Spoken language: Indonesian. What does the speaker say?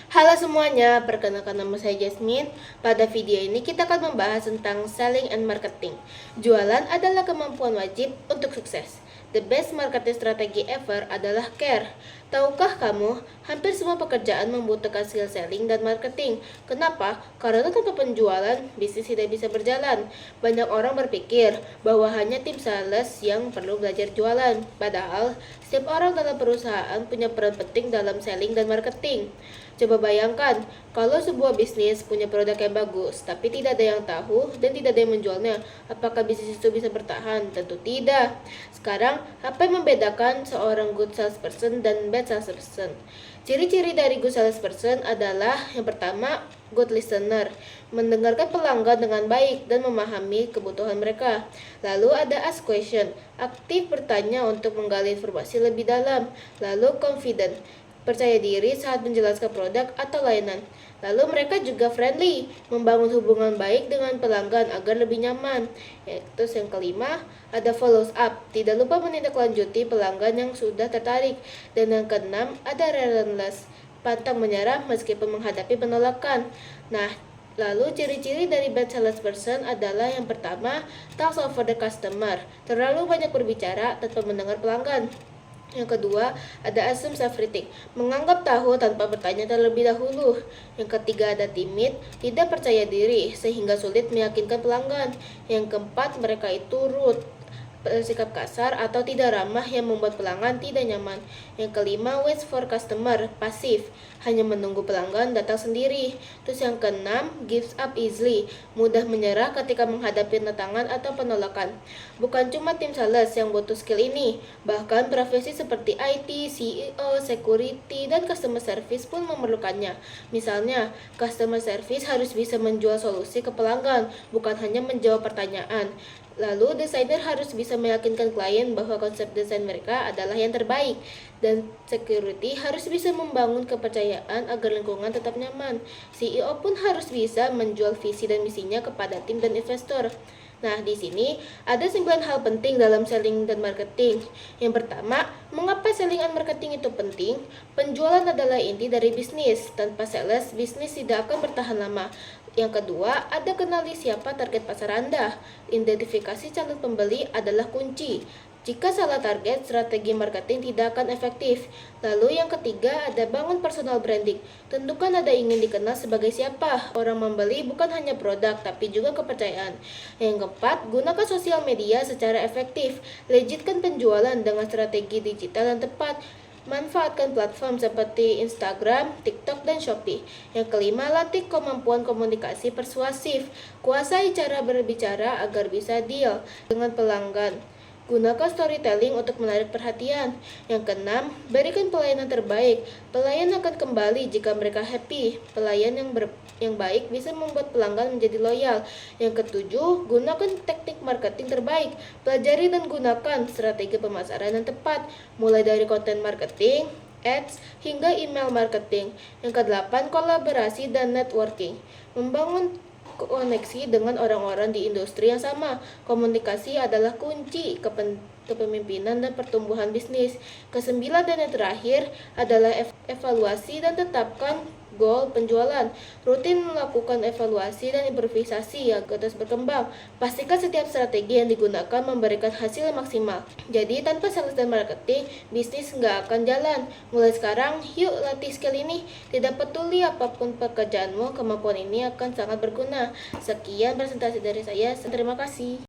Halo semuanya, perkenalkan nama saya Jasmine. Pada video ini kita akan membahas tentang selling and marketing. Jualan adalah kemampuan wajib untuk sukses. The best marketing strategy ever adalah care. Tahukah kamu, hampir semua pekerjaan membutuhkan skill selling dan marketing. Kenapa? Karena tanpa penjualan, bisnis tidak bisa berjalan. Banyak orang berpikir bahwa hanya tim sales yang perlu belajar jualan. Padahal, setiap orang dalam perusahaan punya peran penting dalam selling dan marketing. Coba bayangkan, kalau sebuah bisnis punya produk yang bagus, tapi tidak ada yang tahu dan tidak ada yang menjualnya, apakah bisnis itu bisa bertahan? Tentu tidak. Sekarang, apa yang membedakan seorang good salesperson dan bad salesperson? Ciri-ciri dari good salesperson adalah yang pertama, good listener, mendengarkan pelanggan dengan baik dan memahami kebutuhan mereka. Lalu ada ask question, aktif bertanya untuk menggali informasi lebih dalam. Lalu confident, percaya diri saat menjelaskan produk atau layanan. Lalu mereka juga friendly, membangun hubungan baik dengan pelanggan agar lebih nyaman. Terus yang kelima, ada follow up, tidak lupa menindaklanjuti pelanggan yang sudah tertarik. Dan yang keenam, ada relentless, pantang menyerah meskipun menghadapi penolakan. Nah, lalu ciri-ciri dari bad salesperson adalah yang pertama, talks over the customer, terlalu banyak berbicara tanpa mendengar pelanggan. Yang kedua, ada assume everything, menganggap tahu tanpa bertanya terlebih dahulu. Yang ketiga, ada timid, tidak percaya diri sehingga sulit meyakinkan pelanggan. Yang keempat, mereka itu rude, bersikap kasar atau tidak ramah yang membuat pelanggan tidak nyaman. Yang kelima, wait for customer, pasif, hanya menunggu pelanggan datang sendiri. Terus yang keenam, gives up easily, mudah menyerah ketika menghadapi tantangan atau penolakan. Bukan cuma tim sales yang butuh skill ini, bahkan profesi seperti IT, CEO, security, dan customer service pun memerlukannya. Misalnya, customer service harus bisa menjual solusi ke pelanggan, bukan hanya menjawab pertanyaan. Lalu, desainer harus bisa meyakinkan klien bahwa konsep desain mereka adalah yang terbaik. Dan security harus bisa membangun kepercayaan agar lingkungan tetap nyaman. CEO pun harus bisa menjual visi dan misinya kepada tim dan investor. Nah, di sini ada 9 hal penting dalam selling dan marketing. Yang pertama, mengapa selling dan marketing itu penting? Penjualan adalah inti dari bisnis. Tanpa sales, bisnis tidak akan bertahan lama. Yang kedua, ada kenali siapa target pasar Anda. Identifikasi calon pembeli adalah kunci. Jika salah target, strategi marketing tidak akan efektif. Lalu yang ketiga, ada bangun personal branding. Tentukan Anda ingin dikenal sebagai siapa. Orang membeli bukan hanya produk, tapi juga kepercayaan. Yang keempat, gunakan sosial media secara efektif. Legitkan penjualan dengan strategi digital yang tepat. Manfaatkan platform seperti Instagram, TikTok, dan Shopee. Yang kelima, latih kemampuan komunikasi persuasif. Kuasai cara berbicara agar bisa deal dengan pelanggan. Gunakan storytelling untuk menarik perhatian. Yang keenam, berikan pelayanan terbaik. Pelayan akan kembali jika mereka happy. Pelayan yang baik bisa membuat pelanggan menjadi loyal. Yang ketujuh, gunakan teknik marketing terbaik. Pelajari dan gunakan strategi pemasaran yang tepat, mulai dari konten marketing, ads, hingga email marketing. Yang kedelapan, kolaborasi dan networking. Membangun koneksi dengan orang-orang di industri yang sama. Komunikasi adalah kunci kepemimpinan dan pertumbuhan bisnis. Kesembilan dan yang terakhir adalah evaluasi dan tetapkan goal penjualan. Rutin melakukan evaluasi dan improvisasi agar terus berkembang. Pastikan setiap strategi yang digunakan memberikan hasil yang maksimal. Jadi tanpa sales dan marketing, bisnis nggak akan jalan. Mulai sekarang, yuk latih skill ini. Tidak peduli apapun pekerjaanmu, kemampuan ini akan sangat berguna. Sekian presentasi dari saya. Terima kasih.